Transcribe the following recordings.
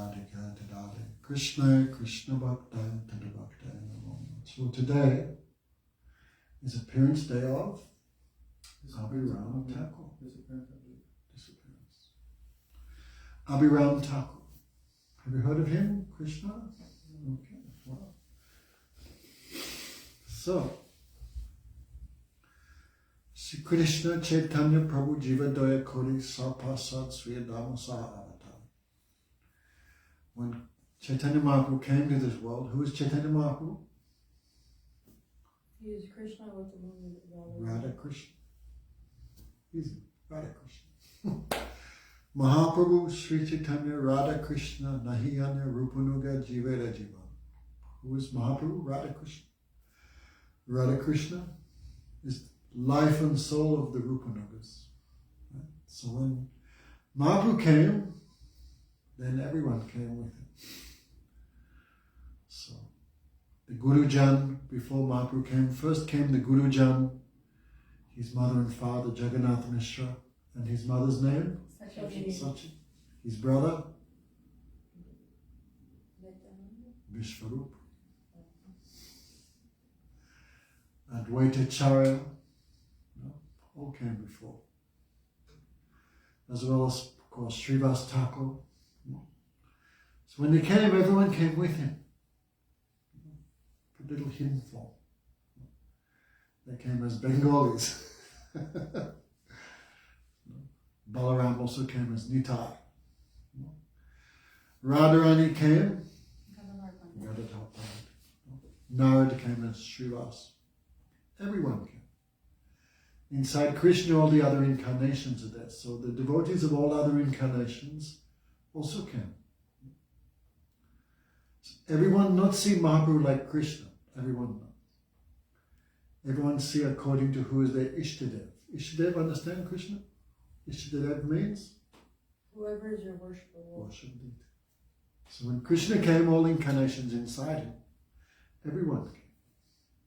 Radhika Tadade Krishna Krishna Bhakta Tada Bhakta Namo. So today is appearance day of Abhiram Thakur. Disappearance. Abhiram Thakur. Have you heard of him, Krishna? Okay, wow. So, Sri Krishna Chaitanya Prabhu Jiva Daya Kori Sarpasat Sriyadama Saha Avatar. When Chaitanya Mahaprabhu came to this world, who is Chaitanya Mahaprabhu? He is Krishna with the woman Radha Krishna. He's Radha Krishna. Mahaprabhu Sri Chaitanya Radha Krishna Nahiyanya Rupanuga Jivera Jiva. Who is Mahaprabhu? Radha Krishna. Radha Krishna is life and soul of the Rupanugas. Right? So when Mahaprabhu came, then everyone came with him. So the Gurujan, before Mahaprabhu came, first came the Gurujan, his mother and father, Jagannath Mishra, and his mother's name? Sachi. His brother? Vishvarup. Advaitacharya, all came before. As well as, of course, Srivas Thakur. So when they came, everyone came with him. A little hymn form. They came as Bengalis. Balaram also came as Nitai. Radharani came. Narad came as Srivas. Everyone came. Inside Krishna, all the other incarnations are there. So the devotees of all other incarnations also came. So everyone not see Mahaprabhu like Krishna. Everyone not. Everyone see according to who is their Ishtadev. Ishtadev, understand Krishna? Ishtadev means? Whoever is your worshiper. Worship indeed. So when Krishna came, all incarnations inside him, everyone came.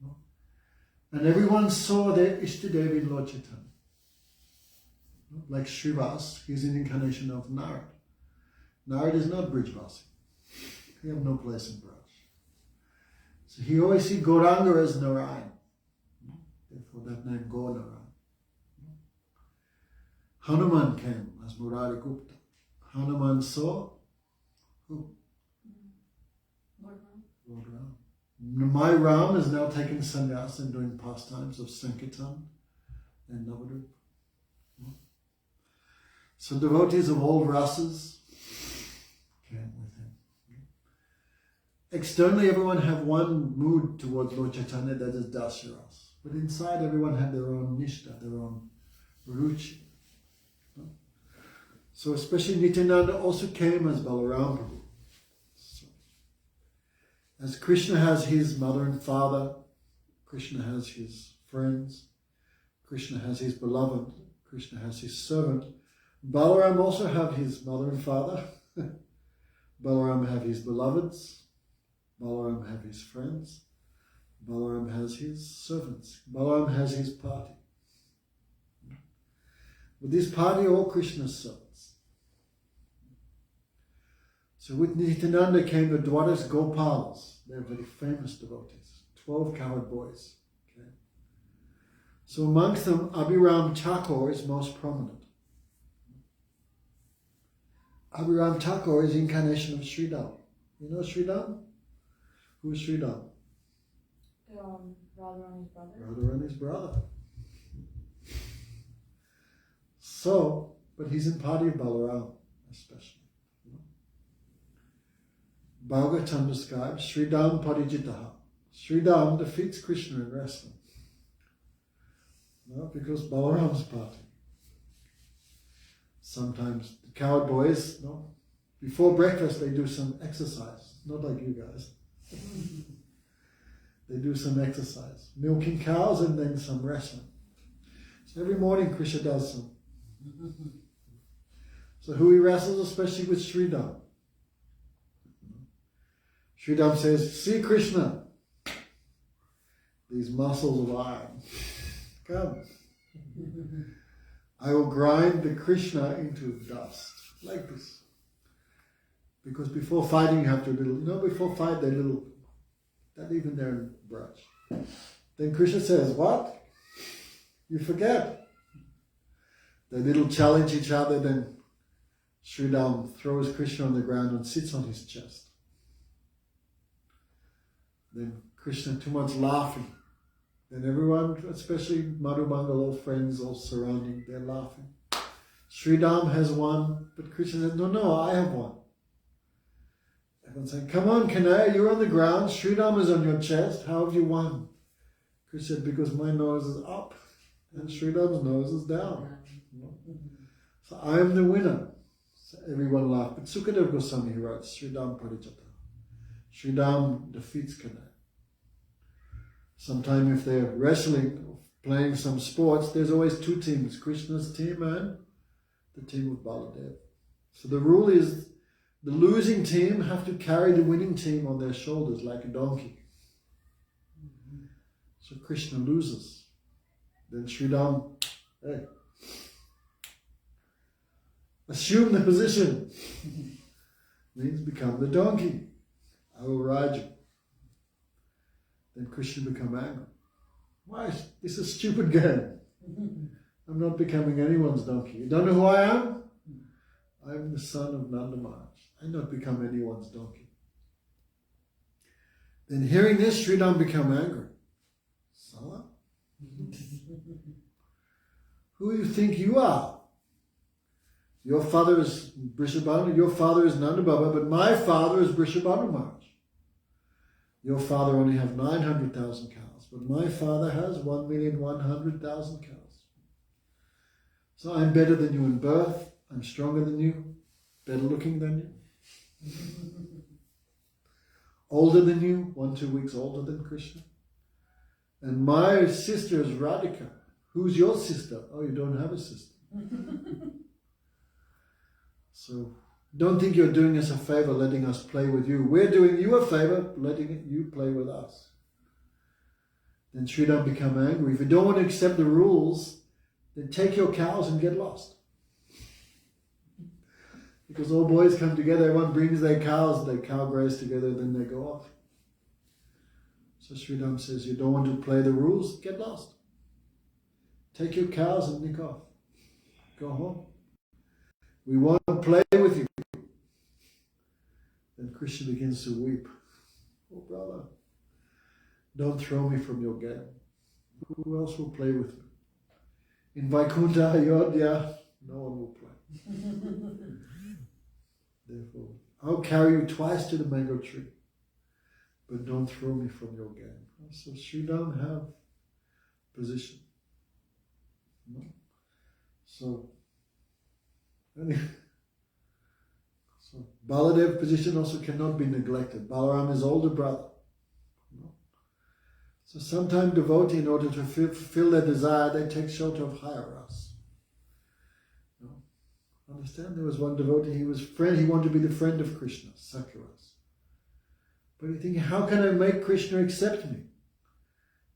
No? And everyone saw their Ishtadev in Lord Chaitanya. No? Like Srivas, he's an incarnation of Narad. Narad is not Brijvasi. He have no place in Braj. So he always see Gauranga as Narayan. Therefore that name Gaur Narayan. Hanuman came as Murari Gupta. Hanuman saw who? Lord Ram. My Ram is now taking sannyas and doing pastimes of Sankirtan and Navarup. So devotees of all rasas came with him. Externally, everyone have one mood towards Lord Chaitanya, that is Dasyaras. But inside, everyone had their own nishta, their own ruchi. So especially Nityananda also came as Balaram Prabhu. So, as Krishna has his mother and father, Krishna has his friends, Krishna has his beloved, Krishna has his servant, Balaram also have his mother and father, Balaram have his beloveds, Balaram have his friends, Balaram has his servants, Balaram has his party. With this party, all Krishna's servants. So with Nityananda came the Dwadas Gopalas. They're very famous devotees. 12 cowherd boys. Okay. So amongst them, Abhiram Thakur is most prominent. Abhiram Thakur is the incarnation of Sridham. You know Sridham? Who is Sridham? Radharani's brother. Radharani's brother. So, but he's in party of Balaram, especially. Bhagavatam describes Sridham Parijitaha. Sridham defeats Krishna in wrestling. No, because Balaram's party. Sometimes the cowherd boys, no, before breakfast they do some exercise. Not like you guys. They do some exercise. Milking cows and then some wrestling. So every morning Krishna does some. So who he wrestles, especially with Sridham. Sridham says, see Krishna, these muscles of iron, come. I will grind the Krishna into dust, like this. Because before fighting you have to before fight they're little, not even there in brush. Then Krishna says, what? You forget. They little challenge each other, then Sridham throws Krishna on the ground and sits on his chest. Then Krishna too much laughing. Then everyone, especially Madhu Mangal, all friends, all surrounding, they're laughing. Sridham has won, but Krishna said, no, I have won. Everyone's saying, come on, Kanaya, you're on the ground, Sridham is on your chest, how have you won? Krishna said, because my nose is up and Sridham's nose is down. So I am the winner. So everyone laughed. But Sukadeva Goswami writes, Sridham Parijata. Sridham defeats Kanaya. Sometime if they're wrestling or playing some sports, there's always two teams, Krishna's team and the team of Baladev. So the rule is the losing team have to carry the winning team on their shoulders like a donkey. So Krishna loses. Then Sridham, hey, assume the position. Means become the donkey. I will ride you. Then Krishna become angry. Why? This is a stupid game. I'm not becoming anyone's donkey. You don't know who I am? I'm the son of Nanda Maharaj. I'm not become anyone's donkey. Then hearing this, Sridham become angry. Sala? Who do you think you are? Your father is Vrishabhanu, your father is Nanda Baba, but my father is Vrishabhanu Maharaj. Your father only have 900,000 cows, but my father has 1,100,000 cows. So I'm better than you in birth, I'm stronger than you, better looking than you, older than you, 1-2 weeks older than Krishna. And my sister is Radhika. Who's your sister? Oh, you don't have a sister. So don't think you're doing us a favor letting us play with you. We're doing you a favor letting you play with us. Then Sridham become angry. If you don't want to accept the rules, then take your cows and get lost. Because all boys come together, everyone brings their cows, they cow graze together, then they go off. So Sridham says, you don't want to play the rules, get lost. Take your cows and nick off. Go home. We want to play with you. Then Krishna begins to weep. Oh brother, don't throw me from your game. Who else will play with me? In Vaikuntha, Ayodhya, no one will play. Therefore, I'll carry you twice to the mango tree, but don't throw me from your game. So Sridham have position. No? So, anyway, so Baladev's position also cannot be neglected. Balaram is older brother. No? So sometimes devotee, in order to fulfill their desire, they take shelter of higher ras. No? Understand? There was one devotee, he wanted to be the friend of Krishna, Sakyaras. But he thinking, how can I make Krishna accept me?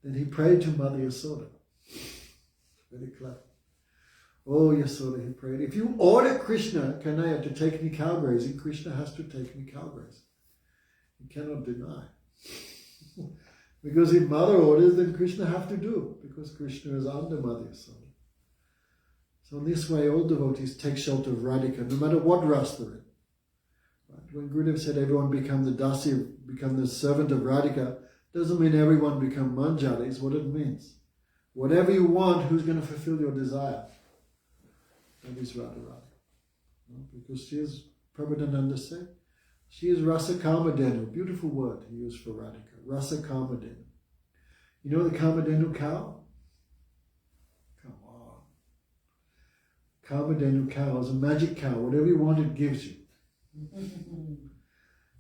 Then he prayed to Mother Yasoda. Very clever. Oh Yasoda, he prayed, if you order Krishna, Kanaya, to take me cow grazing, Krishna has to take me cow grazing. He cannot deny. Because if Mother orders, then Krishna have to do, because Krishna is under Mother Yasoda. So in this way, all devotees take shelter of Radhika, no matter what ras they're in. Right? When Gurudev said everyone become the dasi, become the servant of Radhika, doesn't mean everyone become manjari, is what it means. Whatever you want, who's going to fulfill your desire? That is Radharani. No? Because she is, Prabhupada said, she is Rasa Kamadenu, beautiful word he used for Radhika, Rasa Kamadenu. You know the Kamadenu cow? Come on. Kamadenu cow is a magic cow, whatever you want it gives you.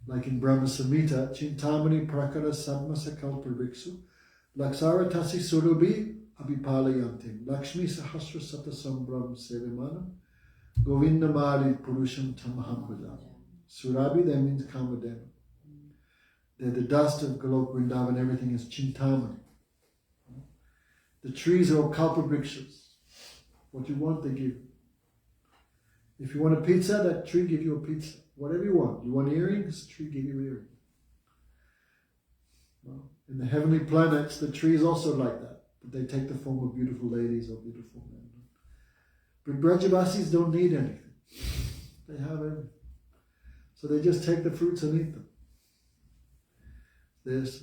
Like in Brahma Samhita, Chintamani Prakara Sadmasa Kalpariksu, Laksaratasi Surabhi Abhipalayantim, Lakshmi Sahasra Satasambram Sevimanam, Govindamari Purusham Tamahambadam. Surabhi, that means Kamadenu. They're the dust of Golok Vrindavan, everything is Chintamani. The trees are all Kalpavrikshas. What you want, they give you. If you want a pizza, that tree gives you a pizza. whatever you want. You want earrings? Tree give you earrings. Well, in the heavenly planets, the tree is also like that. But they take the form of beautiful ladies or beautiful men. But Brajavasis don't need anything. They have everything. So they just take the fruits and eat them. It's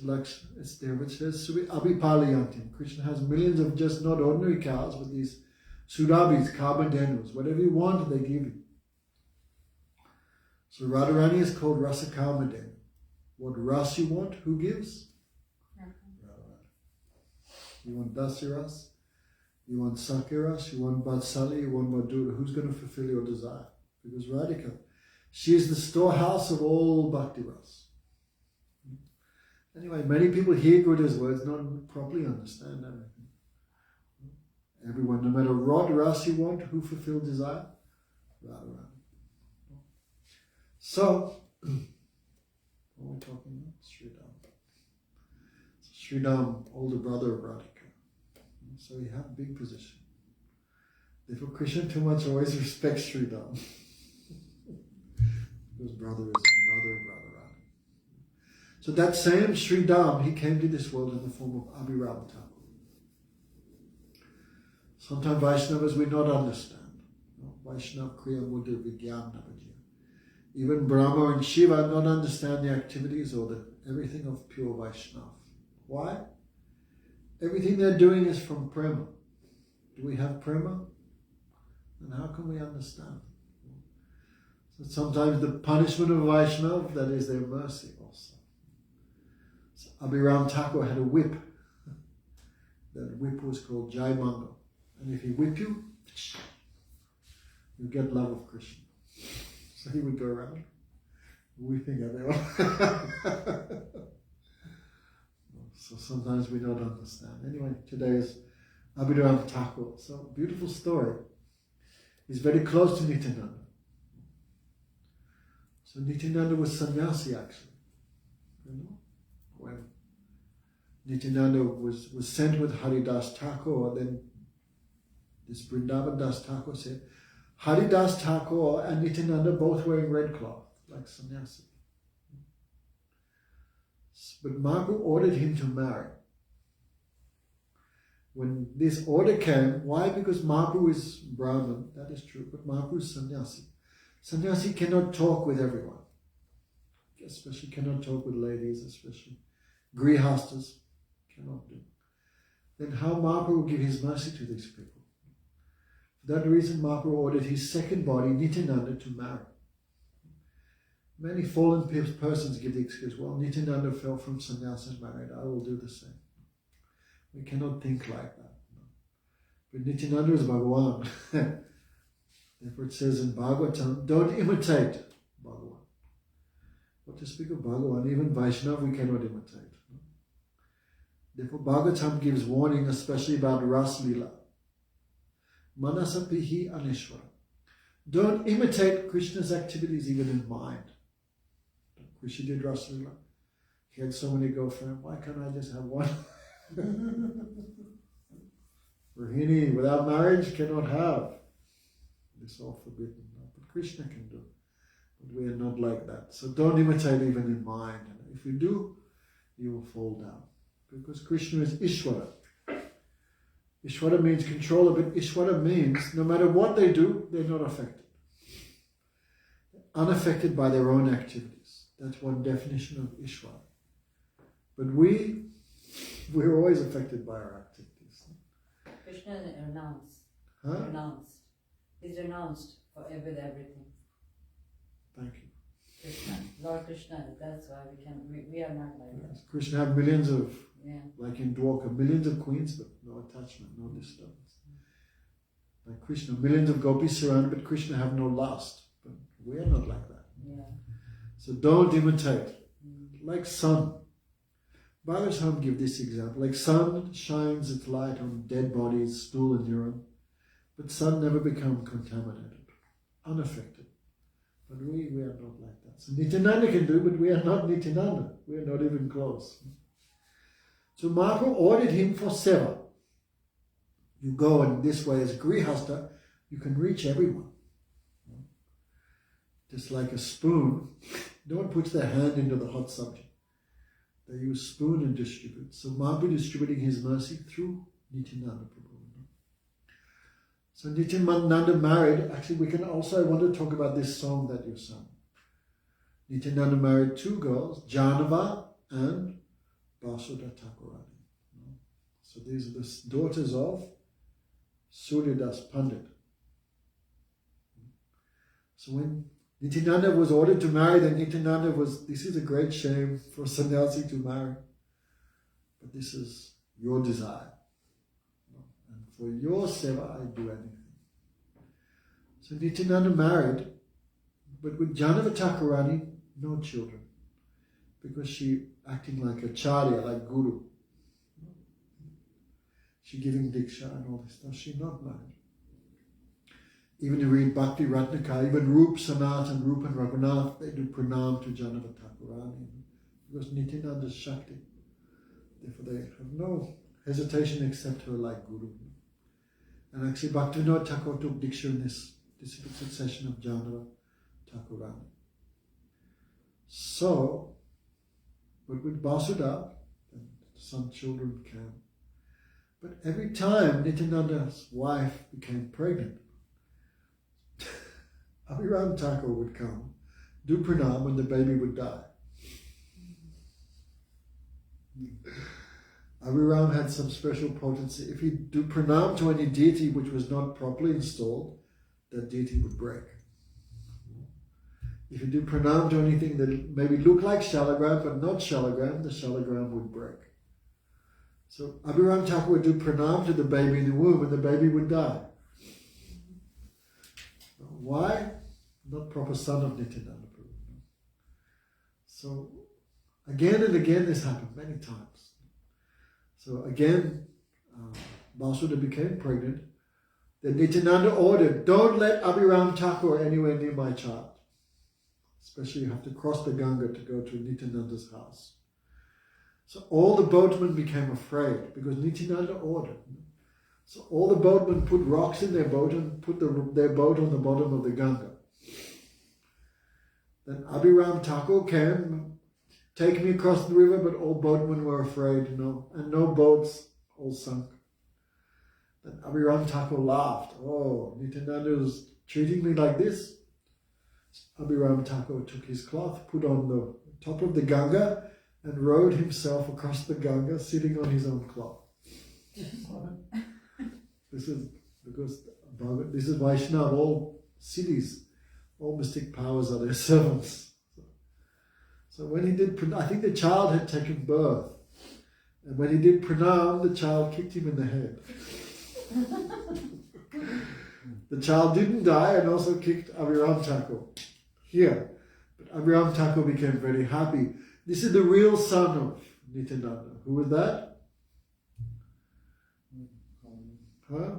there which says Abhipalayantim. Krishna has millions of just not ordinary cows, but these Surabhis, Kamadhenus. Whatever you want, they give you. So Radharani is called Rasa Kamadhenu. What ras you want, who gives? Radharani. You want Dasiras? You want Sakiras? You want Vatsali? You want Madhura? Who's going to fulfill your desire? Because Radhika, she is the storehouse of all bhakti ras. Anyway, many people hear Guru's words, not properly understand everything. Everyone, no matter what ras you want, who fulfill desire? Radharani. So, what are we talking about? Sridham. Sridham, older brother of Radhika. So he had a big position. Therefore, Krishna too much always respects Sridham. Because brother is brother of Radharani. So that same Sridham, he came to this world in the form of Abhiram Thakur. Sometimes Vaishnavas will not understand. Vaishnav Kriya Mudra Vigyan Navajya. Even Brahma and Shiva not understand the activities or the everything of pure Vaishnav. Why? Everything they're doing is from prema. Do we have prema? And how can we understand? So sometimes the punishment of Vaishnav, that is their mercy also. So Abhiram Thakur had a whip. That whip was called Jai Mangal. And if he whip you, you get love of Krishna. So he would go around whipping everyone. So sometimes we don't understand. Anyway, today is Abhiram Thakur. So beautiful story. He's very close to Nityananda. So Nityananda was sannyasi actually. You know, when Nityananda was sent with Haridas Thakur, then this Vrindavan Das Thakur said, Haridas Thakur and Nityananda both wearing red cloth, like sannyasi. But Mahaprabhu ordered him to marry. When this order came, why? Because Mahaprabhu is Brahman, that is true, but Mahaprabhu is sannyasi. Sannyasi cannot talk with everyone, especially cannot talk with ladies, especially grihastas, cannot do. Then how Mahaprabhu will give his mercy to these people? For that reason, Mahaprabhu ordered his second body, Nityananda, to marry. Many fallen persons give the excuse, well, Nityananda fell from sannyasa and married, I will do the same. We cannot think like that. No. But Nityananda is Bhagavan. Therefore it says in Bhagavatam, don't imitate Bhagavan. What to speak of Bhagavan, even Vaishnava we cannot imitate. No. Therefore Bhagavatam gives warning, especially about Ras Lila. Manasapihi Aneshwara. Don't imitate Krishna's activities even in mind. Krishna did Ras Lila. He had so many girlfriends. Why can't I just have one? Rohini, without marriage, cannot have. It's all forbidden. But Krishna can do. But we are not like that. So don't imitate even in mind. And if you do, you will fall down. Because Krishna is Ishvara. Ishvara means controller, but Ishvara means no matter what they do, they're not affected. Unaffected by their own activities. That's one definition of Ishvara. But we're always affected by our activities. Krishna is renounced. Huh? Renounced. He's renounced for everything. Thank you. Krishna, Lord Krishna. That's why we are not like that. Krishna have millions of, Yeah. like in Dwarka, millions of queens, but no attachment, no disturbance. Like Krishna, millions of gopis surrounded, but Krishna have no lust. But we are not like that. Yeah. So don't imitate. Like sun. Bhagavatam give this example. Like sun shines its light on dead bodies, stool and urine, but sun never become contaminated, unaffected. But we are not like that. So Nityananda can do, but we are not Nityananda. We are not even close. So Mahaprabhu ordered him for seva. You go in this way as Grihasta, you can reach everyone. just like a spoon. No one puts their hand into the hot subject. They use spoon and distribute. So Mahaprabhu distributing his mercy through Nityananda Prabhu. So Nityananda married, actually we can also, I want to talk about this song that you sang. Nityananda married two girls, Janava and Basuda Thakurani. So these are the daughters of Suryadas Pandit. So when Nityananda was ordered to marry, then Nityananda was, this is a great shame for a sannyasi to marry, but this is your desire. And for your seva, I do anything. So Nityananda married, but with Janava Thakurani, no children, because she acting like a charya, like guru. She giving diksha and all this stuff. She not married. Even you read Bhakti Ratnaka, even Rup Sanat and Rup and Raghunath, they do pranam to Janava Thakurani because Nityananda is Shakti. Therefore they have no hesitation except her like guru. And actually Bhaktivinoda Thakur took diksha in this succession of Janava Thakurani. So, but with Basuda, some children came. But every time Nityananda's wife became pregnant, Abhiram Thakur would come, do pranam, and the baby would die. Abhiram had some special potency. If he do pranam to any deity which was not properly installed, that deity would break. If you do pranam to anything that maybe look like shalagram but not shalagram, the shalagram would break. So Abhiram Thakur would do pranam to the baby in the womb and the baby would die. Why? Not proper son of Nityananda Prabhu. So again and again this happened many times. So again, Basuda became pregnant. Then Nityananda ordered, don't let Abhiram Thakur anywhere near my child. Especially you have to cross the Ganga to go to Nityananda's house. So all the boatmen became afraid because Nityananda ordered. So all the boatmen put rocks in their boat and put their boat on the bottom of the Ganga. Then Abhiram Thakur came, take me across the river, but all boatmen were afraid, and no boats, all sunk. Then Abhiram Thakur laughed. Oh, Nityananda is treating me like this? Abhiram Thakur took his cloth, put on the top of the Ganga, and rowed himself across the Ganga, sitting on his own cloth. This is because this is Vaishnava, all cities, all mystic powers are their servants. So when he did, I think the child had taken birth, and when he did pranam, the child kicked him in the head. The child didn't die and also kicked Abhiram Thakur here. But Abhiram Thakur became very happy. This is the real son of Nityananda. Who was that? Huh?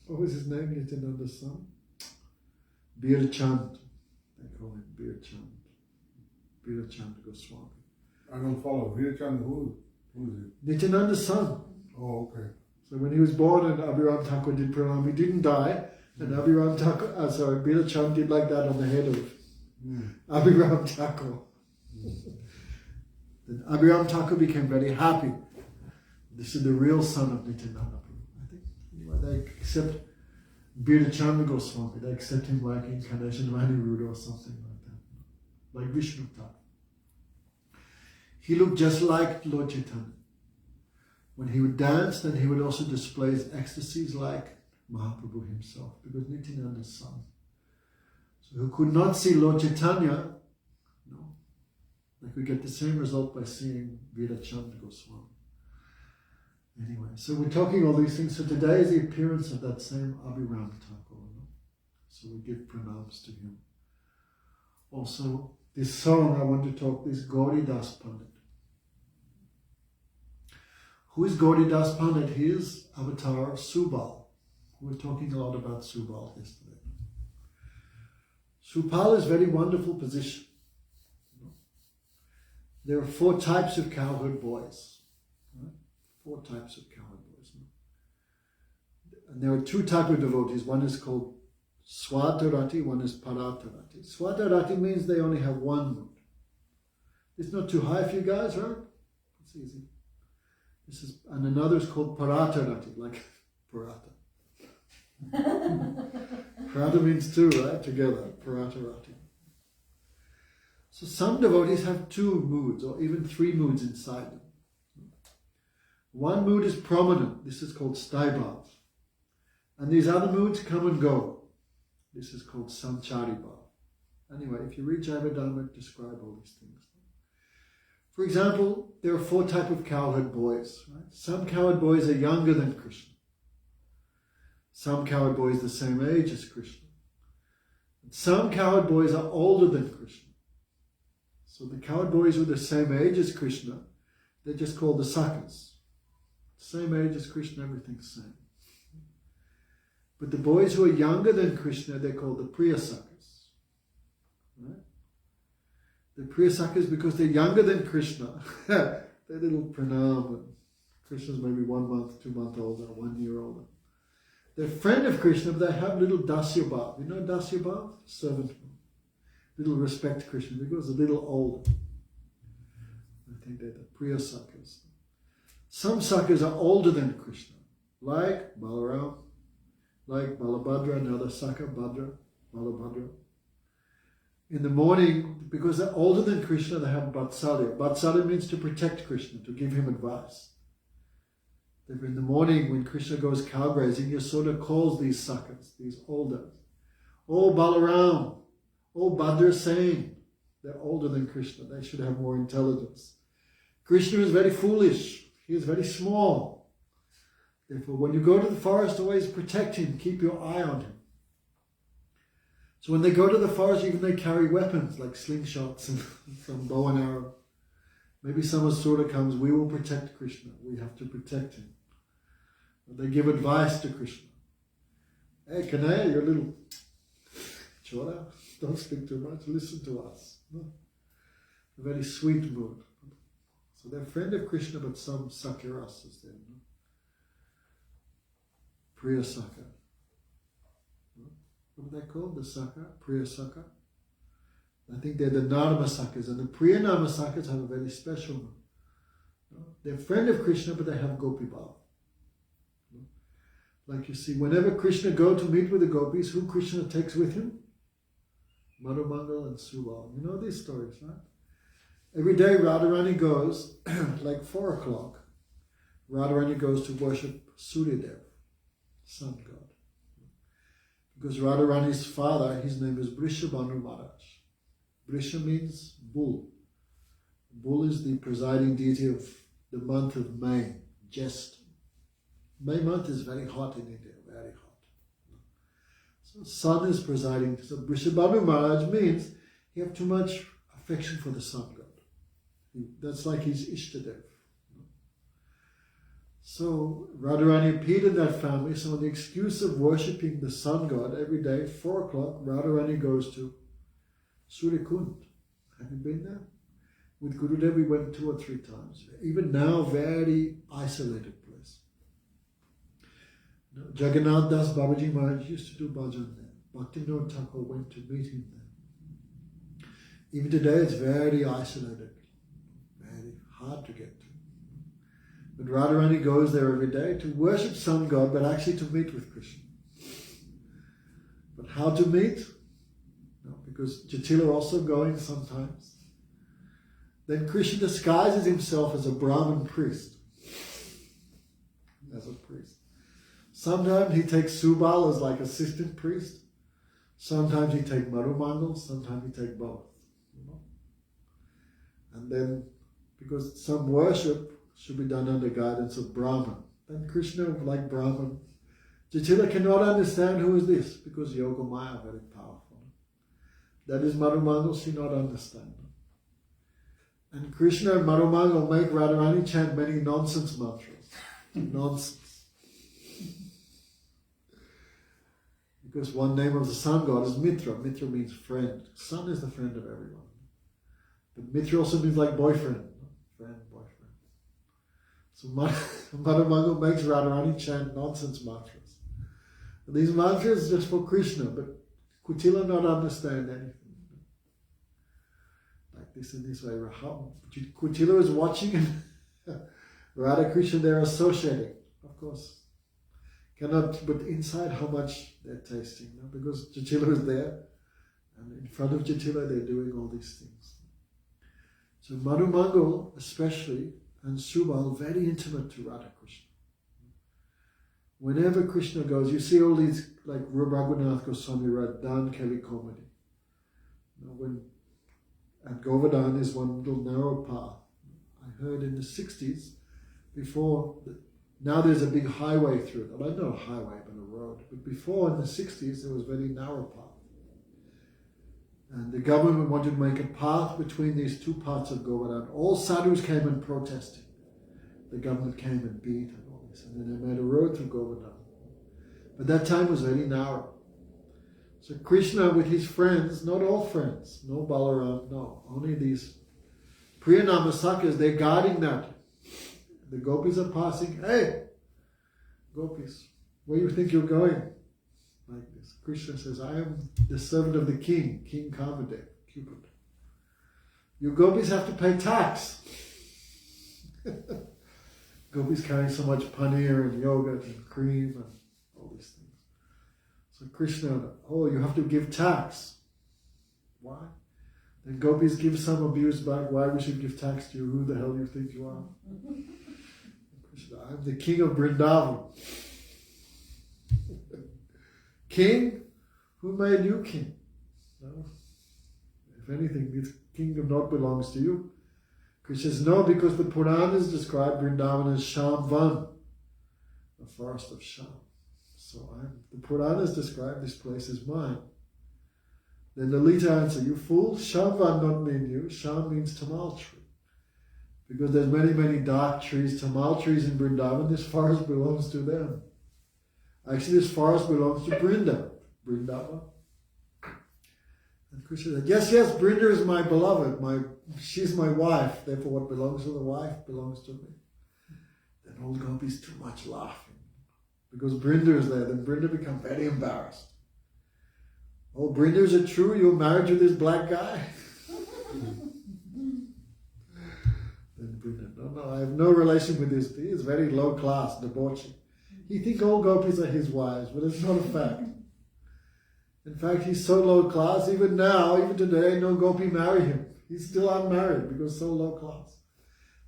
What was his name, Nityananda's son? Bir Chand. They call him Bir Chand. Bir Chand Goswami. I don't follow. Bir Chand, who is it? Nityananda's son. Oh, okay. So when he was born and Abhiram Thakur did pranam, he didn't die. And Abhiram Thakur, Bir Chand did like that on the head of Abhiram Thakur. Then Abhiram Thakur became very happy. This is the real son of Nityananda. I think anyway, they accept Bir Chand Goswami. They accept him like incarnation of Aniruddha or something like that, like Vishnu Thakur. He looked just like Lord Chaitanya. When he would dance, then he would also display his ecstasies like Mahaprabhu himself, because Nityananda's son. So who could not see Lord Chaitanya, like we get the same result by seeing Virachand Goswami. Anyway, so we're talking all these things. So today is the appearance of that same Abhiram Thakur. So we give pranams to him. Also, this song I want to talk, this Gauri Das Pandit. Who is Gauri Das Pandit? He is avatar of Subal. We were talking a lot about Subal yesterday. Subal is a very wonderful position. There are 4 types of cowherd boys. Right? 4 types of cowherd boys. And there are 2 types of devotees. One is called Swatarati, one is Paratarati. Swatarati means they only have one mood. It's not too high for you guys, right? It's easy. And another is called Paratarati, like Parata. Parata means two, right? Together, Paratarati. So some devotees have two moods, or even three moods inside them. One mood is prominent. This is called Staibhav. And these other moods come and go. This is called Sanchari Bhav. Anyway, if you read Jayavadharma, describe all these things. For example, there are four types of cowherd boys. Right? Some cowherd boys are younger than Krishna. Some cowherd boys the same age as Krishna. And some cowherd boys are older than Krishna. So the cowherd boys who are the same age as Krishna, they're just called the Sakhas. Same age as Krishna, everything's same. But the boys who are younger than Krishna, they're called the Priya Sakhas. Right? The Priya Sakhas, because they're younger than Krishna, they're little pranam, and Krishna's maybe 1 month, 2 months older, 1 year older. They're friend of Krishna, but they have little dasya bhav. You know dasya bhav? Servant. Little respect Krishna, because they're a little older. I think they're the Priya Sakhas. Some Sakhas are older than Krishna, like Balaram, like Balabhadra, another Sakha, Bhadra, Balabhadra. In the morning, because they're older than Krishna, they have Vatsalya. Vatsalya means to protect Krishna, to give him advice. Therefore, in the morning, when Krishna goes cow grazing, Yasoda calls these Sakhas, these older. Oh Balaram, oh Bhadra Sen. They're older than Krishna. They should have more intelligence. Krishna is very foolish. He is very small. Therefore, when you go to the forest, always protect him. Keep your eye on him. So when they go to the forest, even they carry weapons like slingshots and some bow and arrow. Maybe some Asura comes, we will protect Krishna. We have to protect him. They give advice to Krishna. Hey, Kanaya, you're a little chora. Don't speak too much. Listen to us. No. A very sweet mood. So they're friend of Krishna, but some Sakhirasas there. No? Priya Sakha. No? What are they called? The Sakha? Priya Sakha? I think they're the Narma Sakhas. And the Priya Narma Sakhas have a very special mood. No? They're friend of Krishna, but they have Gopi Bhav. No? Like you see, whenever Krishna go to meet with the gopis, who Krishna takes with him? Madhumangal and Subal. You know these stories, right? Every day Radharani goes, like 4 o'clock, Radharani goes to worship Suryadev, sun god. Because Radharani's father, his name is Vrishabhanu Maharaj. Vrisha means bull. Bull is the presiding deity of the month of May, Jesta. May month is very hot in India, very hot. So sun is presiding. So Vrishabhanu Maharaj means you have too much affection for the sun god. That's like his Ishtadev. So Radharani appeared in that family, so on the excuse of worshipping the sun god every day, 4 o'clock, Radharani goes to Suryakund. Have you been there? With Gurudev we went 2 or 3 times. Even now, very isolated place. Jagannath Das Babaji Maharaj used to do bhajan there. Bhaktivinoda Thakur went to meet him there. Even today it's very isolated. Hard to get to. But Radharani goes there every day to worship sun god, but actually to meet with Krishna. But how to meet? No, because Jatila also going sometimes. Then Krishna disguises himself as a Brahmin priest. As a priest. Sometimes he takes Subal as like assistant priest. Sometimes he takes Madhumangal. Sometimes he takes both. You know? And then because some worship should be done under guidance of Brahman. Then Krishna, like Brahman, Jatila cannot understand who is this, because Yoga Maya is very powerful. That is Madhumangal, she not understand. And Krishna and Madhumangal make Radharani chant many nonsense mantras. Nonsense. Because one name of the sun god is Mitra. Mitra means friend. Sun is the friend of everyone. But Mitra also means like boyfriend. Friend, boyfriend. So Madhumangal makes Radharani chant nonsense mantras. These mantras just for Krishna, but Kutila not understand anything. Like this in this way. Kutila is watching and Radha Krishna they're associating, of course. Cannot, but inside how much they're tasting, no? Because Jatila is there, and in front of Jatila they're doing all these things. So Madhu Mangal especially, and Subal, very intimate to Radha Krishna. Whenever Krishna goes, you see all these, like Raghunath Goswami read Dan Kelly comedy. And Govardhan is one little narrow path. I heard in the 60s, before, now there's a big highway through it. Well, not a highway, but a road. But before, in the 60s, there was a very narrow path. And the government wanted to make a path between these two parts of Govardhan. All sadhus came and protested. The government came and beat and all this. And then they made a road through Govardhan. But that time was very narrow. So Krishna with his friends, not all friends, no Balaram, no, only these Priyanamasakas, they're guarding that. The gopis are passing, hey, gopis, where do you think you're going? Like this. Krishna says, I am the servant of the king, King Kamadev, Cupid. You gopis have to pay tax. Gopis carrying so much paneer and yogurt and cream and all these things. So Krishna, oh, you have to give tax. Why? Then gopis give some abuse back. Why we should give tax to you? Who the hell do you think you are? Krishna, I'm the king of Vrindavan. King? Who made you king? No. If anything, this kingdom not belongs to you. Krishna says, no, because the Puranas describe Vrindavan as Shamvan, the forest of Sham. So the Puranas describe this place as mine. Then Lalita answer, you fool, Shamvan don't mean you, Sham means Tamal tree. Because there's many, many dark trees, Tamal trees in Vrindavan, this forest belongs to them. Actually, this forest belongs to Vrindavan. And Krishna said, yes, Brinda is my beloved, she's my wife, therefore what belongs to the wife belongs to me. Then old gopis too much laughing. Because Brinda is there, then Brinda becomes very embarrassed. Oh, Brinda, is it true you're married to this black guy? Then Brinda, no, I have no relation with this. He is very low class, debauchee. He thinks all gopis are his wives, but it's not a fact. In fact, he's so low class, even now, even today, no gopi marry him. He's still unmarried because so low class.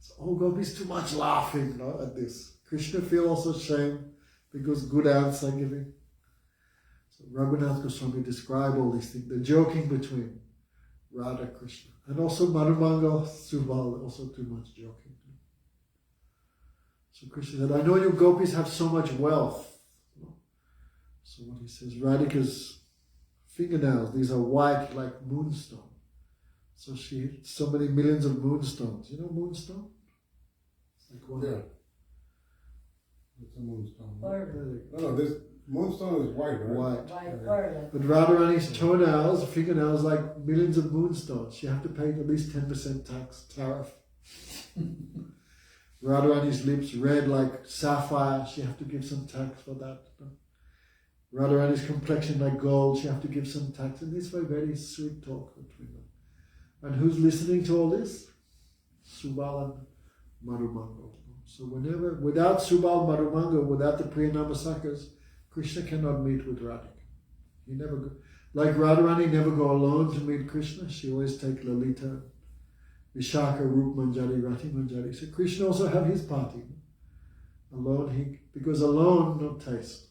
So all gopis too much laughing at this. Krishna feels also shame because good answer giving. So Raghunath Goswami describe all these things, the joking between Radha Krishna. And also Madhumangal, Subal, also too much joking. So Krishna said, I know you gopis have so much wealth. So what he says, Radhika's fingernails, these are white like moonstone. So she hit so many millions of moonstones. You know moonstone? It's like one. Yeah. It's a moonstone. Pearl. No, this moonstone is white, right? White. White pearl. But Radharani's toenails, fingernails, like millions of moonstones. She have to pay at least 10% tax tariff. Radharani's lips red like sapphire. She have to give some tax for that. Radharani's complexion like gold. She have to give some tax. And this way, very sweet talk between them. And who's listening to all this? Subal and Madhumangal. So without Subal, Madhumangal, without the Priyanamasakas, Krishna cannot meet with Radhika. He never go. Like Radharani never go alone to meet Krishna. She always take Lalita, Vishaka, Rup Manjari, Rati Manjari. So Krishna also have his party. Alone because alone no taste.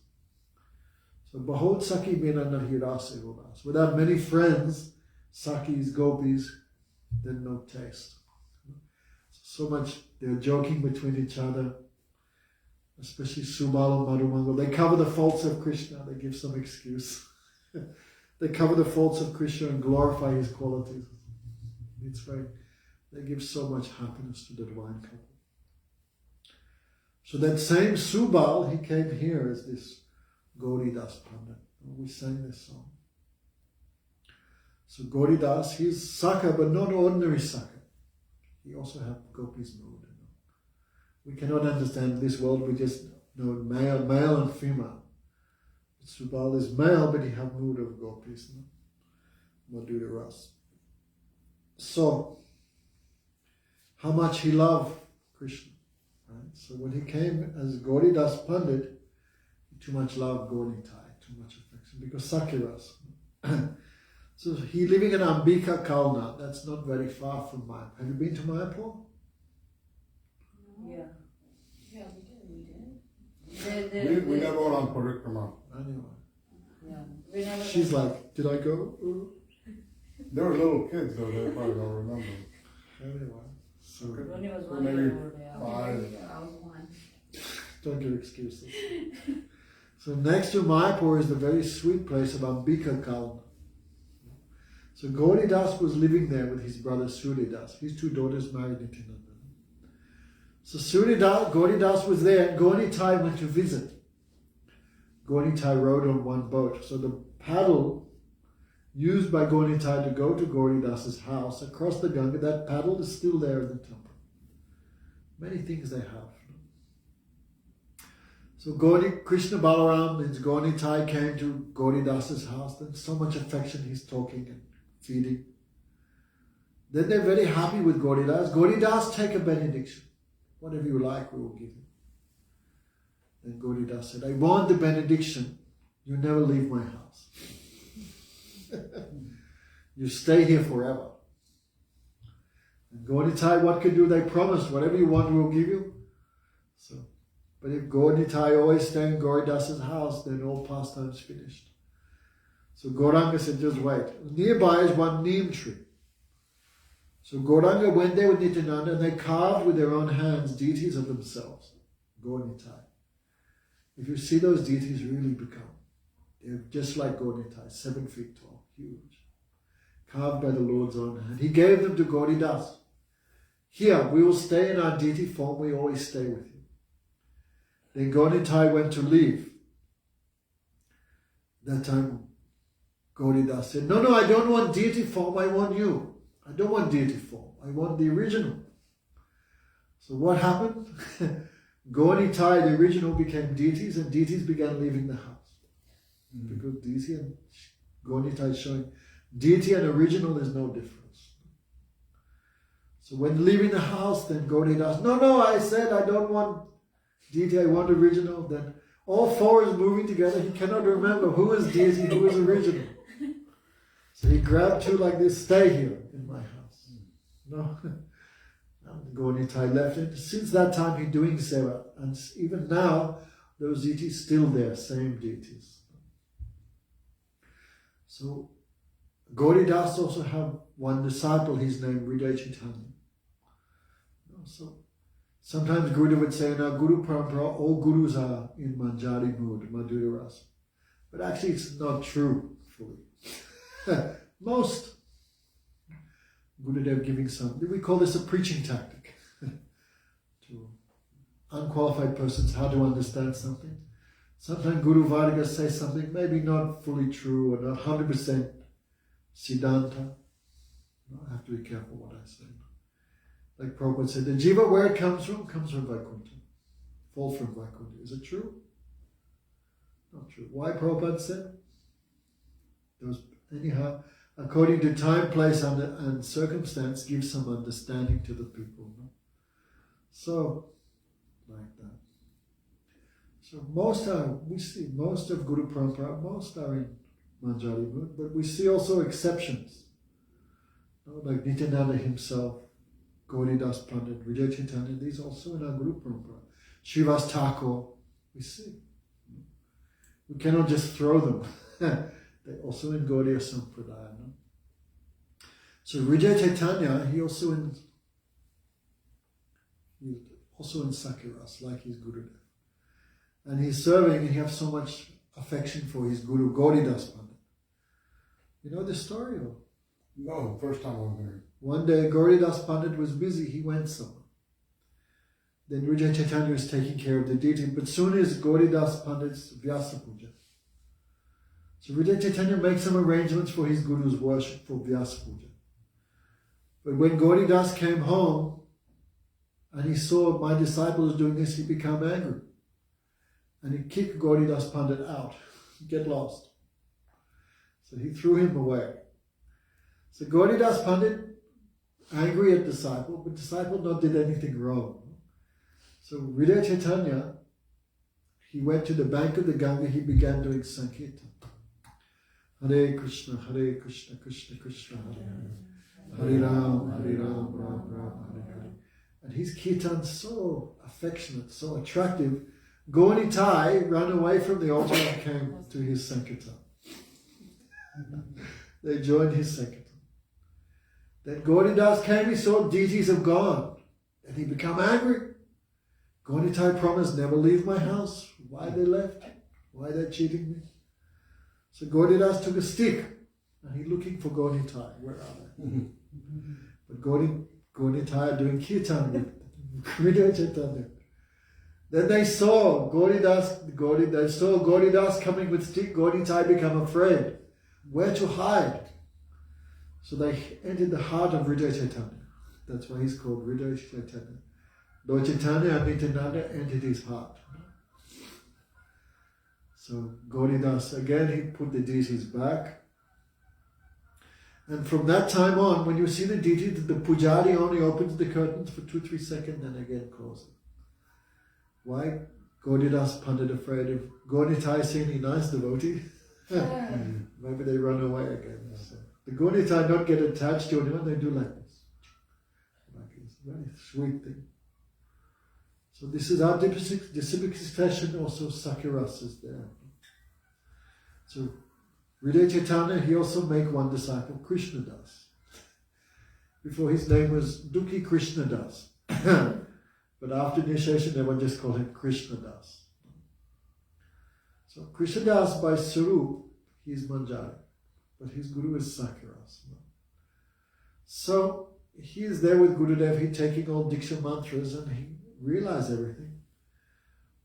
So Bahut Saki Bina Nahi Rasa Ulas. Without many friends, Sakis, Gopis, then no taste. So much they're joking between each other, especially Subal and Madhumangal. They cover the faults of Krishna, they give some excuse. They cover the faults of Krishna and glorify his qualities. It's right. They give so much happiness to the divine couple. So that same Subal, he came here as this Gauridas Pandit. We sang this song. So Gauridas, he's Saka, but not ordinary Saka. He also has Gopi's mood. We cannot understand this world, we just know male and female. Subal is male, but he have mood of gopis, Madhura Ras. So, how much he loved Krishna. Right? So when he came as Gauridas Pandit, he too much loved Gauritai, too much affection, because Sakiras. So he living in Ambika Kalna, that's not very far from Mayapur. Have you been to Mayapur? Yeah. Yeah, we did. We never went on Parikrama. Anyway. Yeah. We never She's went. like, did I go? There were little kids though, they probably don't remember. Anyway, so When he was So 1 maybe year old, yeah. five. I was one. don't give excuses. So next to Mayapur is the very sweet place of Ambika Kalna. So Gauridas was living there with his brother Suryadas. His two daughters married Nityananda. So Gauridas was there, and Gauritai went to visit. Gauritai rode on one boat. So the paddle used by Gauritai to go to Gauridas's house across the Ganga, that paddle is still there in the temple. Many things they have. So Krishna Balaram and Gauritai came to Gauridas's house. There's so much affection, he's talking and feeding. Then they're very happy with Gauridas. Gauridas, take a benediction. Whatever you like, we will give you. Then Gauridas said, I want the benediction. You never leave my house. You stay here forever. And Gauritai, what could do? They promised, whatever you want, we will give you. So, but if Gauritai always stay in Gauridas's house, then all pastimes finished. So Gauranga said, just wait. Nearby is one neem tree. So Gauranga went there with Nityananda and they carved with their own hands deities of themselves. Gauritai. If you see those deities really become, they're just like Gauritai, 7 feet tall, huge. Carved by the Lord's own hand. He gave them to Gauridas. Here, we will stay in our deity form, we always stay with you. Then Gauritai went to leave. That time, Gauridas said, no, I don't want deity form, I want you. I don't want deity form, I want the original. So what happened? Gauritai, the original, became deities and deities began leaving the house. Because deity and Gauritai is showing deity and original is no difference. So when leaving the house, then Gauridas, no, I said I don't want deity, I want original. Then all four is moving together. He cannot remember who is deity, who is original. So he grabbed two like this, stay here in my house. No. Gauritai left it. Since that time he's doing seva. And even now, those deities still there, same deities. So Gauridas also have one disciple, his name Hridaya Chaitanya. So sometimes Guru would say in our Guru Parampara, all Gurus are in Manjari mood, Madhura Rasa. But actually it's not true fully. Most Gurudev giving some, we call this a preaching tactic to unqualified persons how to understand something. Sometimes Guru Varga says something maybe not fully true or not 100% Siddhanta. I have to be careful what I say. Like Prabhupada said, the jiva where it comes from Vaikuntha. Fall from Vaikuntha. Is it true? Not true. Why Prabhupada said? Anyhow, according to time, place, and circumstance, give some understanding to the people. No? So, like that. So most of Guru Parampara, most are in Manjari mood, but we see also exceptions. Like Nityananda himself, Gauridas Pandit, Hridaya Chaitanya, these also in our Guru Parampara. Srivas Thakur, we see. We cannot just throw them. They're also in Gaudiya Sampradaya. No? So Hridaya Chaitanya, he's also in Sakiras, like his Gurudev. And he's serving and he has so much affection for his Guru, Gauridas Pandit. You know the story? Or? No, first time I was there. One day Gauridas Pandit was busy, he went somewhere. Then Hridaya Chaitanya was taking care of the deity, but soon as Gauridas Pandit's Vyasa Puja. So Hridaya Chaitanya makes some arrangements for his Guru's worship for Vyasa Puja. But when Gauridas came home and he saw my disciples doing this, he became angry. And he kicked Gauridas Pandit out. get lost. So he threw him away. So Gauridas Pandit, angry at disciple, but disciple not did anything wrong. So Hridaya Chaitanya, he went to the bank of the Ganga, he began doing Sankirtan. Hare Krishna, Krishna Krishna, Hare Hare. Hare Ram, Ram Ram, Hare Hare. And his kirtan so affectionate, so attractive. Gaunitai ran away from the altar and came to his Sankirtan. They joined his Sankirtan. Then Gauridas came, he saw deities have gone. And he became angry. Gaunitai promised, never leave my house. Why they left? Why they cheating me? So Gauridas took a stick and he looking for Gaunitai. Where are they? But Gaunitai are doing kirtan with Hridaya Chaitanya. Then they saw Gauridas coming with stick. Gaunitai become afraid. Where to hide? So they entered the heart of Hridaya Chaitanya. That's why he's called Hridaya Chaitanya. Lord Chaitanya and Nityananda entered his heart. So Gauridas, again, he put the deities back. And from that time on, when you see the deity, the pujari only opens the curtains for 2-3 seconds and again closes. Why? Gauridas Pandit afraid of Gaunitai seeing a nice devotee. Maybe they run away again. So the Gaunitai not get attached to anyone, they do like this. Like it's a very sweet thing. So this is our disciplic succession, also Sakiras is there. So Hridaya Chaitanya, he also make one disciple, Krishna Das. Before his name was Dukhi Krishna Das. But after initiation, everyone just called him Krishna Das. So Krishna Das by Sarup, he is Manjari, but his guru is Sakiras. So he is there with Gurudev, he taking all Diksha mantras and he realized everything.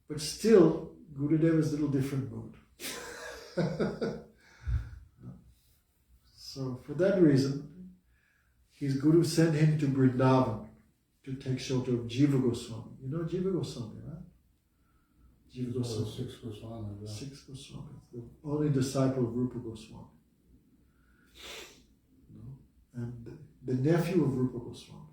But still, Gurudev is a little different mood. So for that reason, his guru sent him to Vrindavan to take shelter of Jiva Goswami. You know Jiva Goswami, right? Jiva Goswami. 6 Goswami. Yeah. 6 Goswami, the only disciple of Rupa Goswami. And the nephew of Rupa Goswami.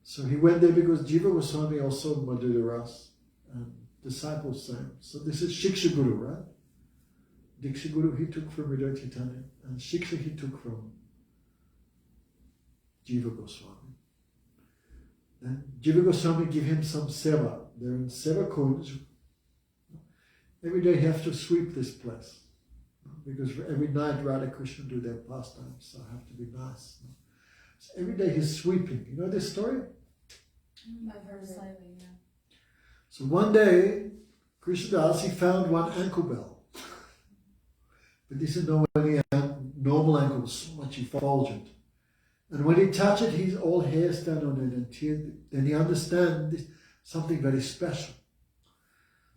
So he went there because Jiva Goswami also Madhura Ras and disciples same. So this is Shiksha Guru, right? Diksha Guru he took from Hridaya Chaitanya and Shiksha he took from Jiva Goswami. Then Jiva Goswami give him some seva. They're in seva kunj. Every day you have to sweep this place. Because every night Radha Krishna do their pastimes, so I have to be nice. So every day he's sweeping. You know this story? I've heard slightly, yeah. So one day, Krishnadas, he found one ankle bell. But this is not any normal ankle, so much effulgent. And when he touched it, his all hair stand on it and tear. Then he understands this something very special.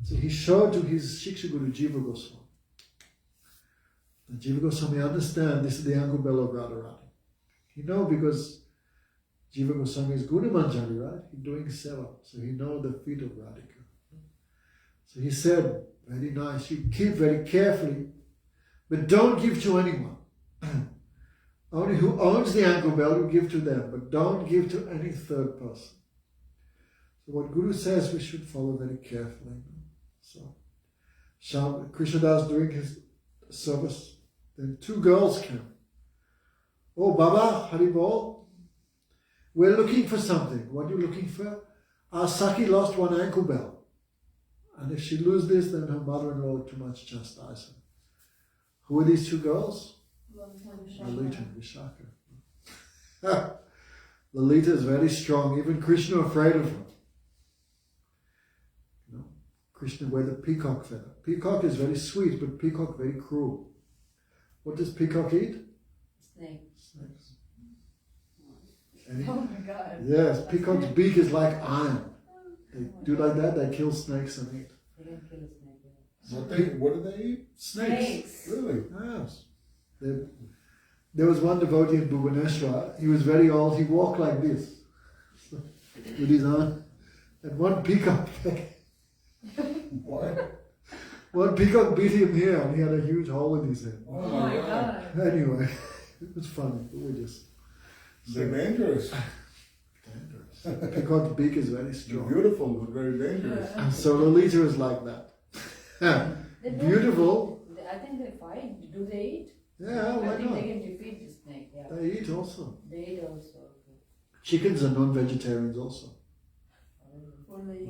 So he showed to his Shiksha Guru Jiva Goswami. And Jiva Goswami understand this is the ankle bell of Radharani. He know because Jiva Goswami is Guna Manjari, right? He's doing seva, so he know the feet of Radhika. So he said, very nice, you keep very carefully, but don't give to anyone. Only who owns the ankle bell, you give to them, but don't give to any third person. So what Guru says, we should follow very carefully. So Krishnadas doing his service, then 2 girls came. Oh, Baba, Haribol, we're looking for something. What are you looking for? Our Saki lost one ankle bell. And if she loses this, then her mother-in-law too much chastise her. Who are these 2 girls? Lalita and Vishaka. Lalita is very strong. Even Krishna afraid of her. You know, Krishna wear the peacock feather. Peacock is very sweet, but peacock very cruel. What does peacock eat? Snakes. Snakes. Oh my God. Yes, peacock's beak is like iron. They do like that, they kill snakes and eat. They don't kill a snake yet. What do they eat? Snakes. Really? Yes. There was one devotee in Bhubaneswar, he was very old, he walked like this, with his arm, and one peacock What? One peacock beat him here and he had a huge hole in his head. Oh my God. Anyway, it was funny, but we just... They're dangerous. Dangerous. Peacock's beak is very They're strong. beautiful, but very dangerous. And so Lolita is like that. They don't- Beautiful. I think they fight. Do they eat? Yeah, I why think not? they can defeat the snake. Yeah. They eat also. They eat also. Chickens are non-vegetarians also. What do they eat?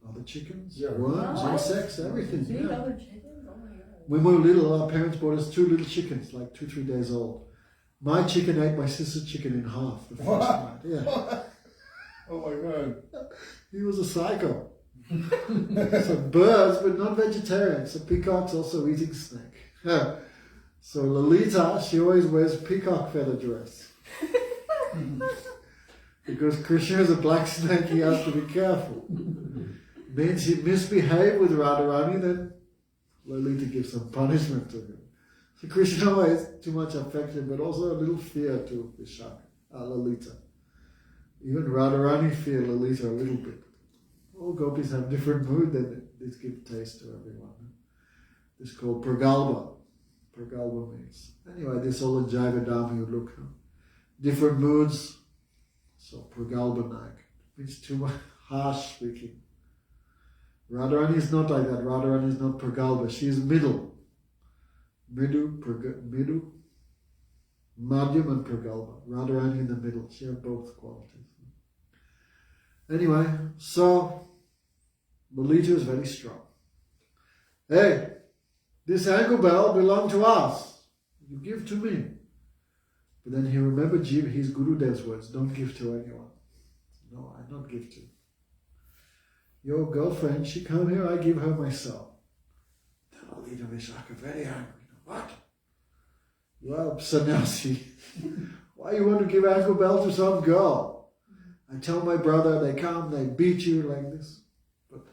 Other chickens, Yeah. worms, What? insects, everything. Do you eat Yeah. other chickens? Oh my god. When we were little, our parents bought us 2 little chickens, like 2-3 days old. My chicken ate my sister's chicken in half the first night. Yeah, Oh my God. he was a psycho. So birds, but not vegetarian. So peacock's also eating snake. Yeah. So Lolita, she always wears peacock feather dress. Because Krishna is a black snake, he has to be careful. Means he misbehaved with Radharani, then Lolita gives some punishment to him. So Krishna always too much affection, but also a little fear to Vishaka, Lolita. Even Radharani fear Lolita a little bit. All gopis have different mood, then this gives taste to everyone. This is called Pragalpa. Pragalpa means. Anyway, this all in Jaiva Dhamma you look. Different moods. So Pragalpa Nag means too much harsh speaking. Radharani is not like that. Radharani is not Pragalpa. She is middle. Midu, Madhyam and Pragalpa. Radharani in the middle. She has both qualities. Anyway, so Lolita is very strong. Hey, this ankle bell belonged to us. You give to me. But then he remembered his Gurudev's words, don't give to anyone. No, I not give to. Your girlfriend, she come here, I give her myself. Then Lolita Vishaka very angry. What? You are sannyasi. Why you want to give ankle bell to some girl? I tell my brother, they come, they beat you like this. But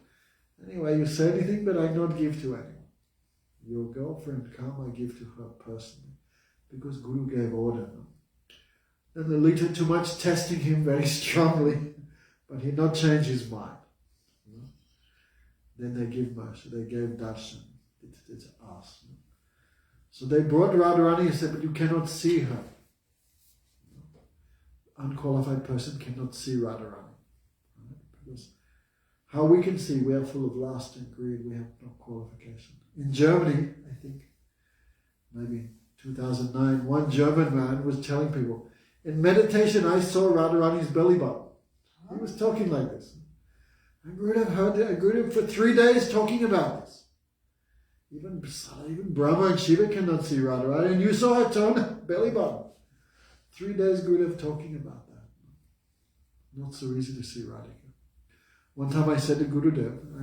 anyway, you say anything, but I not give to anyone. Your girlfriend come, I give to her personally. Because Guru gave order. No? And Lolita too much testing him very strongly, but he not change his mind. No? Then they give mercy, they gave darshan. It's us. No? So they brought Radharani and said, but you cannot see her. Unqualified person cannot see Radharani. Right? Because how we can see, we are full of lust and greed, we have no qualification. In Germany, I think, maybe 2009, one German man was telling people, in meditation I saw Radharani's belly button. He was talking like this. And Gurudev heard it, Gurudev for 3 days talking about this. Even Brahma and Shiva cannot see Radharani, and you saw her tone belly button. 3 days Gurudev talking about that. Not so easy to see Radhika. One time I said to Gurudev, I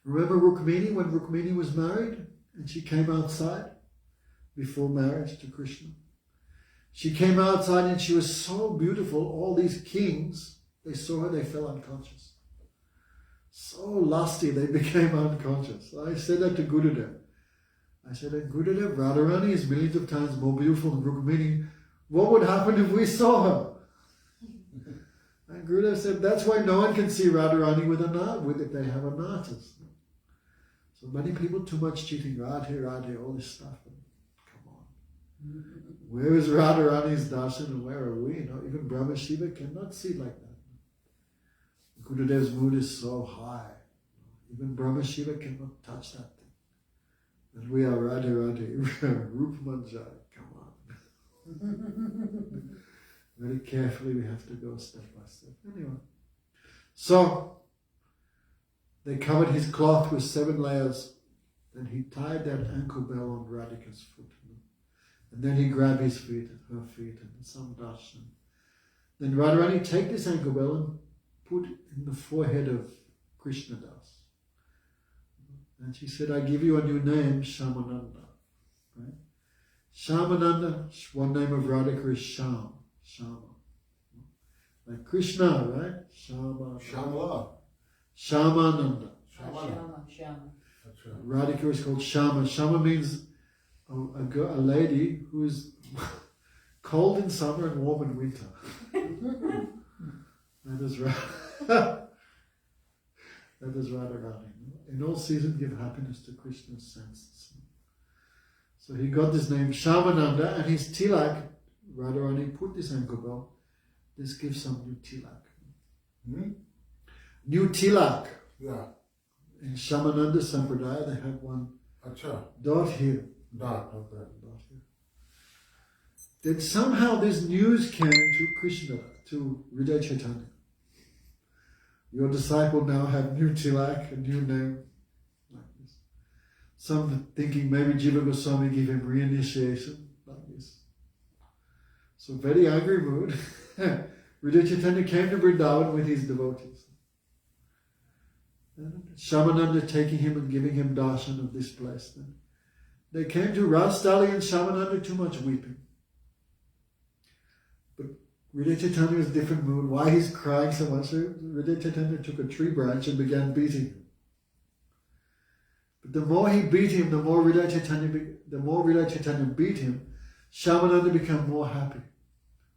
remember Rukmini, when Rukmini was married and she came outside before marriage to Krishna. She came outside and she was so beautiful, all these kings, they saw her, they fell unconscious. So lusty, they became unconscious. I said that to Gurudev. I said, Gurudev, Radharani is millions of times more beautiful than Rukmini. What would happen if we saw her? And Gurudev said, that's why no one can see Radharani with if they have an artist. So many people too much cheating, Radhe, all this stuff. Come on. Where is Radharani's darshan and where are we? No, even Brahma Shiva cannot see like that. Gurudev's mood is so high. Even Brahma Shiva cannot touch that thing. And we are Radhe, Rup Manjari. Come on. Very carefully we have to go step by step. Anyway. So, they covered his cloth with 7 layers. Then he tied that ankle bell on Radhika's foot. And then he grabbed his feet, her feet, and some darshan. Then Radharani take this ankle bell and put it in the forehead of Krishna Das. And she said, I give you a new name, Shamananda. Right? Shamananda, one name of Radhika is Sham. Shama. Like Krishna, right? Shama. Shamala. Shamananda. Shama. That's right. Radhika is called Shama. Shama means a lady who is cold in summer and warm in winter. That is right. That is Radharani. In all seasons, give happiness to Krishna's senses. So he got this name Shamananda, and his tilak, Radharani put this ankle bell. This gives some new tilak. Hmm? New tilak. Yeah. In Shamananda Sampradaya, they have one Acha. dot here. Dot, okay. Dot here. Then somehow this news came to Krishna, to Hridaya Chaitanya. Your disciple now have new tilak, a new name, like this. Some thinking maybe Jiva Goswami give him reinitiation, like this. So very angry mood. Hridaya Chaitanya came to Vrindavan with his devotees. And Shamananda taking him and giving him darshan of this place. Then they came to Rastali and Shamananda too much weeping. But Hridaya Chaitanya was a different mood. Why he's crying so much? Hridaya Chaitanya took a tree branch and began beating him. But the more he beat him, the more Hridaya Chaitanya beat him, Shamananda became more happy.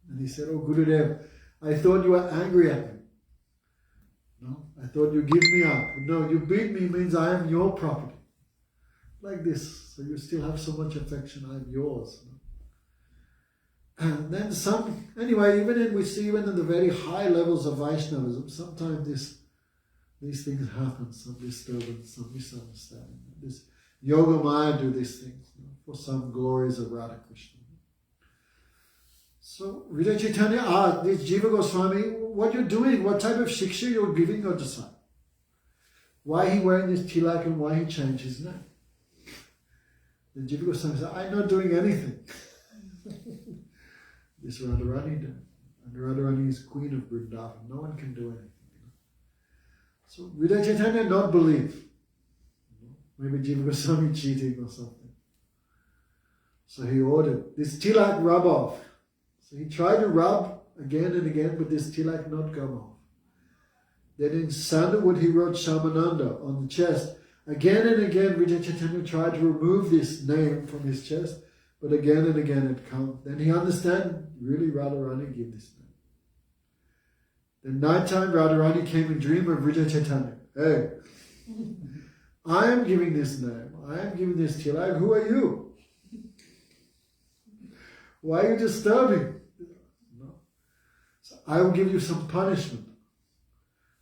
And he said, "Oh Gurudev, I thought you were angry at me. No, I thought you give me up. No, you beat me means I am your property." Like this. So you still have so much affection, I am yours. And then we see even in the very high levels of Vaishnavism, sometimes these things happen, some disturbance, some misunderstanding. This Yoga Maya do these things for some glories of Radha Krishna. So Hridaya Chaitanya asked this Jiva Goswami, what you're doing, what type of shiksha you're giving your disciple? Why he wearing this tilak and why he changed his name? Then Jiva Goswami said, I'm not doing anything. This Radharani did. And Radharani is queen of Vrindavan. No one can do anything. So Hridaya Chaitanya not believe. Maybe Jiva Goswami cheating or something. So he ordered this tilak rub off. So he tried to rub again and again, but this tilak not come off. Then in sandalwood he wrote Shamananda on the chest. Again and again Hridaya Chaitanya tried to remove this name from his chest, but again and again it come. Then he understand, really Radharani give this name. Then nighttime Radharani came in dream of Hridaya Chaitanya. Hey, I am giving this name. I am giving this tilak. Who are you? Why are you disturbing? No. So I will give you some punishment.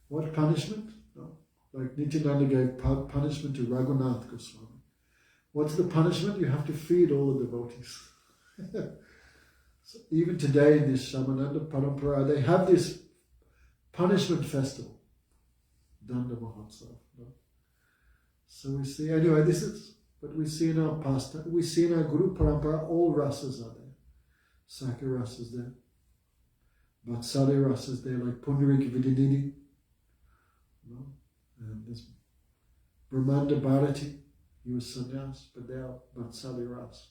What punishment? No. Like Nityananda gave punishment to Raghunath Goswami. What's the punishment? You have to feed all the devotees. So even today in this Shamananda Parampara, they have this punishment festival. Danda Mahotsav. No? So we see, anyway, this is what we see in our past. We see in our Guru Parampara, all rasas are there. Sakya rasas there. Vatsalya rasas there, like Pundarik Vidinini. No? And this Brahmanda Bharati, he was sannyas, but they are Vatsalya ras.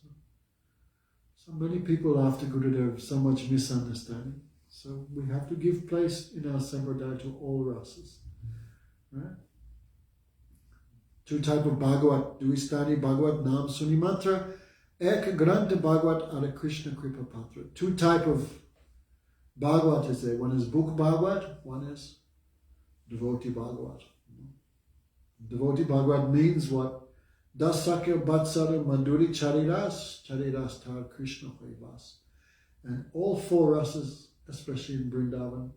So many people after Gurudev, so much misunderstanding. So we have to give place in our sampradaya to all rasas. Right? Two type of Bhagavat, Duistani Bhagavat Nam Sunimatra, Ek Granta Bhagavat Ada Krishna Kripa Patra. Two type of Bhagavat is there. One is book Bhagavat, one is devotee Bhagavat. Devotee Bhagavat means what? Dasakya Batsara Manduri Chariras, Chariras Tar Krishna Hoivas. And all four rasas, especially in Vrindavan,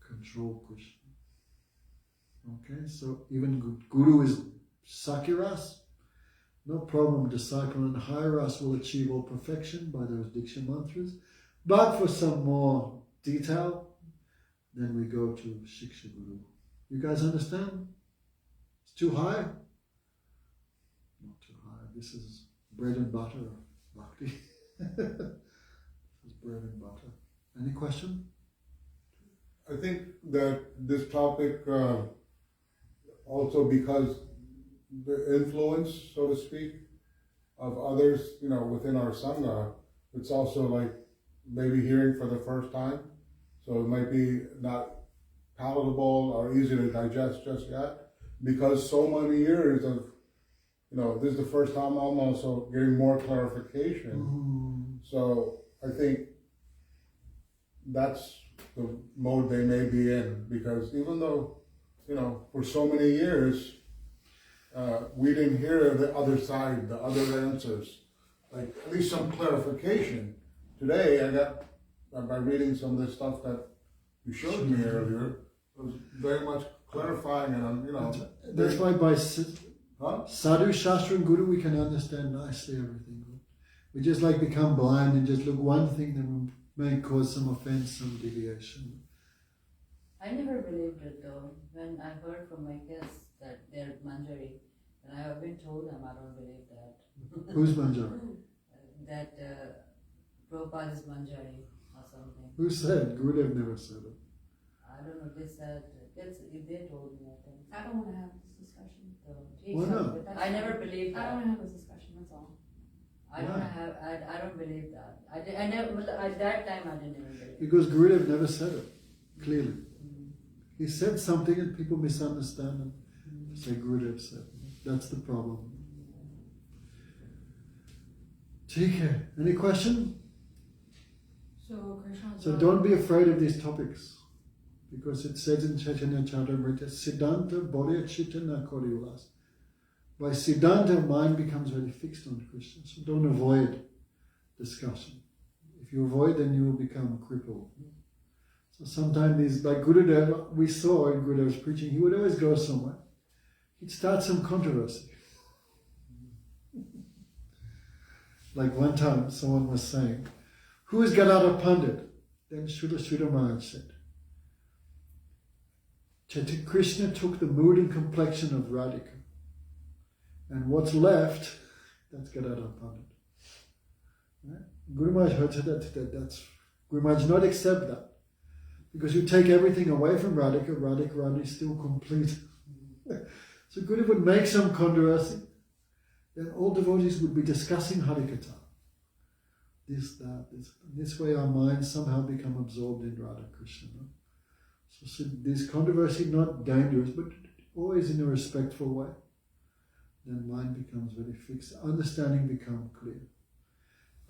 control Krishna. Okay, so even Guru is Sakiras, no problem, disciple and higher ras will achieve all perfection by those Diksha mantras. But for some more detail, then we go to Shiksha Guru. You guys understand? It's too high? Not too high. This is bread and butter of bhakti. This is bread and butter. Any question? I think that this topic, also because the influence, so to speak, of others, within our Sangha, it's also like maybe hearing for the first time. So it might be not palatable or easy to digest just yet, because so many years of, this is the first time I'm also getting more clarification. Mm-hmm. So I think that's the mode they may be in, because even though for so many years, we didn't hear the other side, the other answers, like at least some clarification. Today, I got, by reading some of the stuff that you showed me earlier, it was very much clarifying, and That's why by huh? Sadhu, Shastra and Guru we can understand nicely everything. We just like become blind and just look one thing that may cause some offense, some deviation. I never believed it though. When I heard from my guests that they're Manjari, and I have been told them I don't believe that. Who's Manjari? That Prabhupada is Manjari or something. Who said? Gurudev never said it. I don't know, they said, they told me, I think. I don't want to have this discussion. So, Why not? I never believed I that. don't want to have this discussion, that's all. I don't believe that. I never, at that time I didn't even believe it. Because Gurudev never said it, clearly. He said something and people misunderstand and say Gurudev said. That's the problem. TK, any question? So Krishna. So don't be afraid of these topics. Because it says in Chaitanya Charitamrita, Siddhanta Bodhya Chitta na kori ulas. By Siddhanta, mind becomes very fixed on Krishna. So don't avoid discussion. If you avoid, then you will become crippled. So sometimes these, like Gurudev, we saw in Gurudev's preaching, he would always go somewhere. He'd start some controversy. Like one time, someone was saying, who is Gadadhar Pandit? Then Shuddha Maharaj said, Krishna took the mood and complexion of Radhika. And what's left, that's Gadadhar Pandit. Right? Guru Maharaj heard that's Guru Maharaj not accept that. Because you take everything away from Radhika, Radha is still complete. So Guru would make some controversy, then all devotees would be discussing Harikatha. This, that, this. This way our minds somehow become absorbed in Radha Krishna. No? So this controversy, not dangerous, but always in a respectful way. Then mind becomes very fixed. Understanding becomes clear.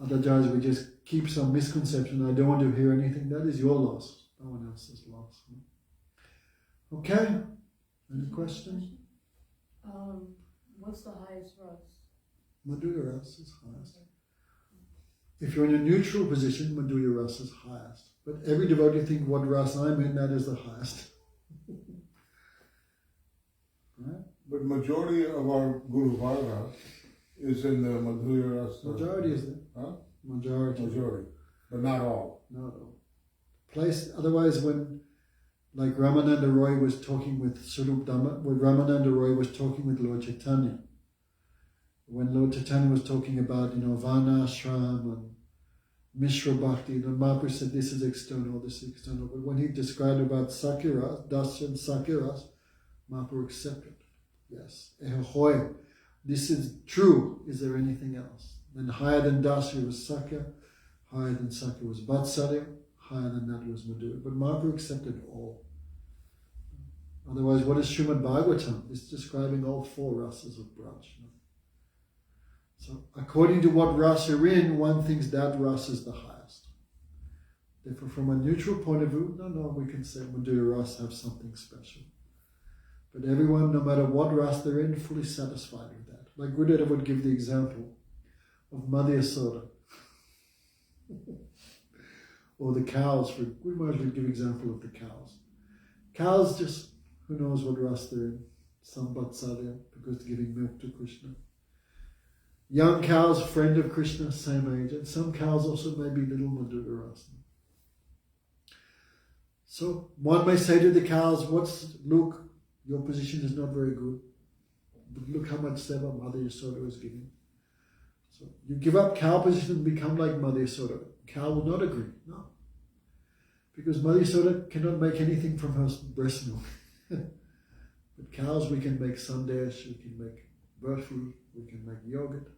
Otherwise we just keep some misconception. I don't want to hear anything. That is your loss. No one else's loss. Okay? Any questions? What's the highest ras? Madhurya Rasa is highest. If you're in a neutral position, Madhurya Rasa is highest. But every devotee thinks what rasa I'm in, that is the highest. Right? But majority of our Guru Varga is in the Madhurya Rasa. Majority is there. Huh? Majority. But not all. Not all. Place, otherwise when, like Ramananda Roy was talking with Sarup Dhamma, when Ramananda Roy was talking with Lord Chaitanya, when Lord Chaitanya was talking about, Varna Ashram and Mishra Bhakti, Mahaprabhu said this is external, this is external. But when he described about Sakiras, Dasya and Sakiras, Mahaprabhu accepted. Yes. Ehohoy, this is true. Is there anything else? Then higher than Dasya was Sakya, higher than Sakya was Vatsalya, higher than that was Madhurya. But Mahaprabhu accepted all. Otherwise, what is Srimad Bhagavatam? It's describing all four rasas of Braj. So, according to what rasa you're in, one thinks that rasa is the highest. Therefore, from a neutral point of view, no, we can say Madhurya rasa have something special. But everyone, no matter what rasa they're in, fully satisfied with that. Like Gurudev would give the example of Madhya Soda. Or the cows. Guru Maharaj would give example of the cows. Cows just, who knows what rasa they're in. Some Vatsalya, because they're giving milk to Krishna. Young cows, friend of Krishna, same age. And some cows also may be little Madhurya rasa. So one may say to the cows, look, your position is not very good. But look how much seva Mother Yasoda is giving. So you give up cow position and become like Mother Yasoda. Cow will not agree, no. Because Mother Yasoda cannot make anything from her breast milk. But cows, we can make sandesh, we can make bird food, we can make yogurt.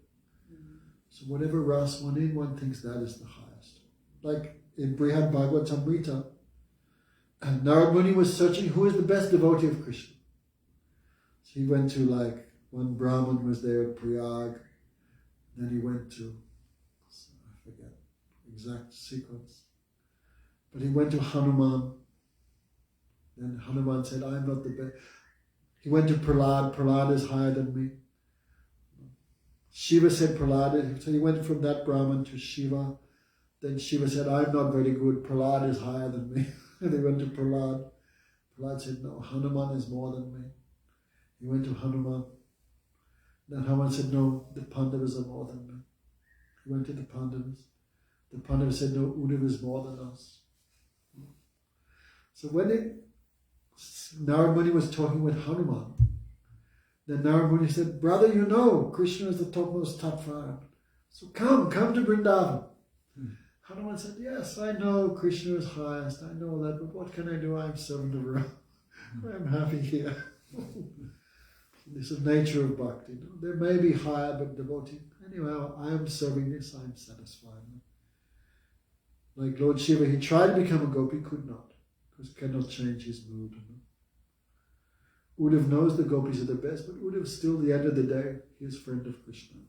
So whatever ras one in, one thinks that is the highest. Like in Brihad Bhagavatamrita, Narad Muni was searching who is the best devotee of Krishna. So he went to one Brahmin was there at Prayag, then he went to, I forget exact sequence, but he went to Hanuman, Then Hanuman said, I'm not the best. He went to Prahlad. Prahlad is higher than me. Shiva said Prahlad. So he went from that Brahman to Shiva. Then Shiva said, I'm not very good. Prahlad is higher than me. And he went to Prahlad. Prahlad said, no, Hanuman is more than me. He went to Hanuman. Then Hanuman said, no, the Pandavas are more than me. He went to the Pandavas. The Pandavas said, no, Uddhava is more than us. So when Narad Muni was talking with Hanuman, then Narad Muni said, brother, you know, Krishna is the topmost tattva. So come to Vrindavan. Hanuman said, yes, I know Krishna is highest, I know that, but what can I do? I'm servant of Ram. I'm happy here. This is nature of bhakti. There may be higher, but devotee. Anyway, I am serving this, I'm satisfied. Like Lord Shiva, he tried to become a gopi, could not, because cannot change his mood. Uddhav knows the gopis are the best, but Uddhav still, at the end of the day, he is friend of Krishna.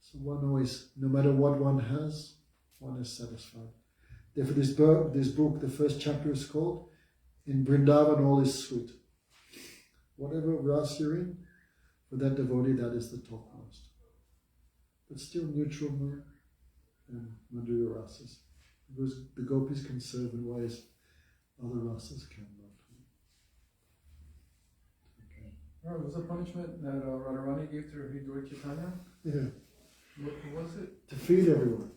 So one always, no matter what one has, one is satisfied. Therefore this book, the first chapter is called, In Vrindavan all is sweet. Whatever ras you're in, for that devotee, that is the topmost. But still neutral mood and Madhurya rasas. Because the gopis can serve in ways other rasas cannot. Right, was the punishment that Radharani gave to Hridaya Chaitanya? Yeah. What was it? To feed everyone.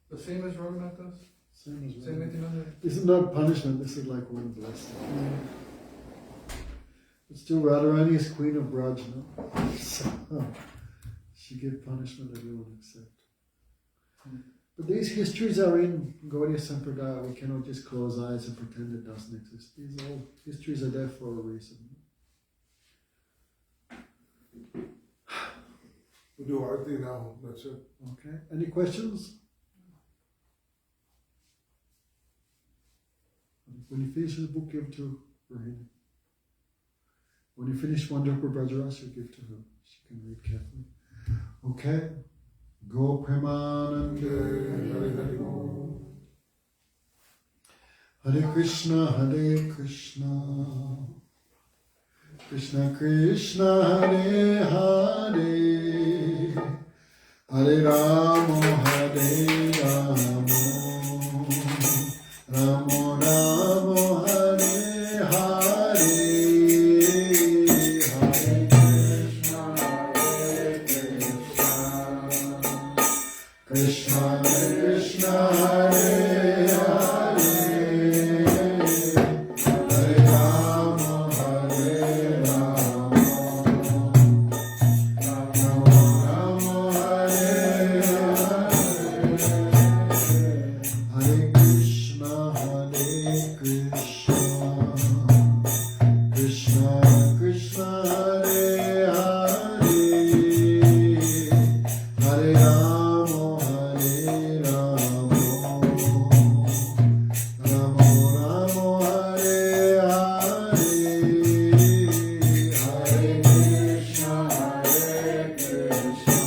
The same as Raghunath does? Same as Same well. Nityananda? This is not punishment, this is like one blessing. But still Radharani is queen of Braj, no? So she gave punishment everyone accept. But these histories are in Gaudiya Sampradaya. We cannot just close eyes and pretend it doesn't exist. These all histories are there for a reason. We'll do Arti now, that's it. Okay. Any questions? When you finish the book, give to Rohini. When you finish Wonderful Brajaras, you give to her. She can read carefully. Okay. Go Premanande. Hare Krishna, Hare Krishna. Krishna Krishna, Hare Hare. Hare Ramo, Hare Ramo. Ramo Ramo, Hare Hare. Hare Krishna, Hare Krishna. Krishna Krishna, Hare Hare. Hare Ramo, Hare Ramo. Ramo Ramo, Hare Hare. Hare Krishna, Hare Krishna. Krishna Krishna, Hare Hare. Hare Ramo, Hare Ramo. Ramo Ramo, Hare Hare. Hare Krishna, Hare Krishna.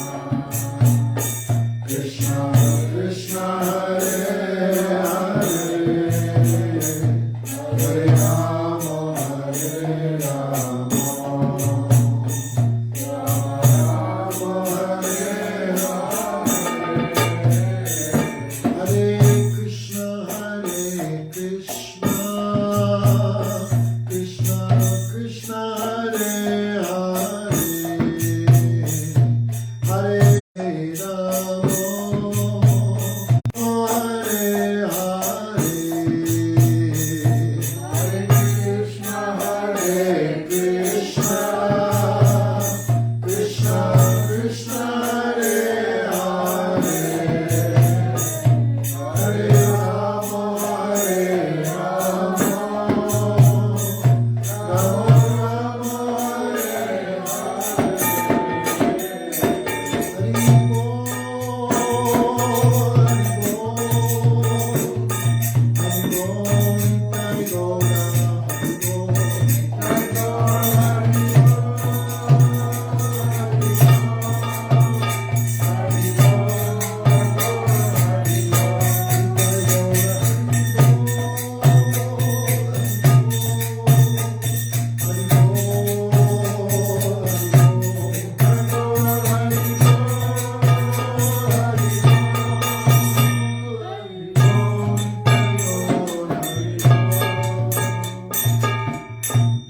Krishna Krishna, Hare Hare. Hare Ramo, Hare Ramo. Ramo Hare Hare. Hare Krishna, Hare Krishna. Krishna Krishna, Hare Hare. Hare Ramo, Hare Hare. Hare Krishna, Hare Krishna. Krishna Krishna, Hare Hare. Hare Ramo, Hare Ramo.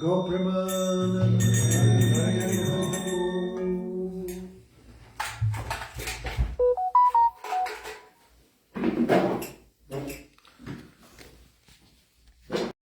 Gopremanand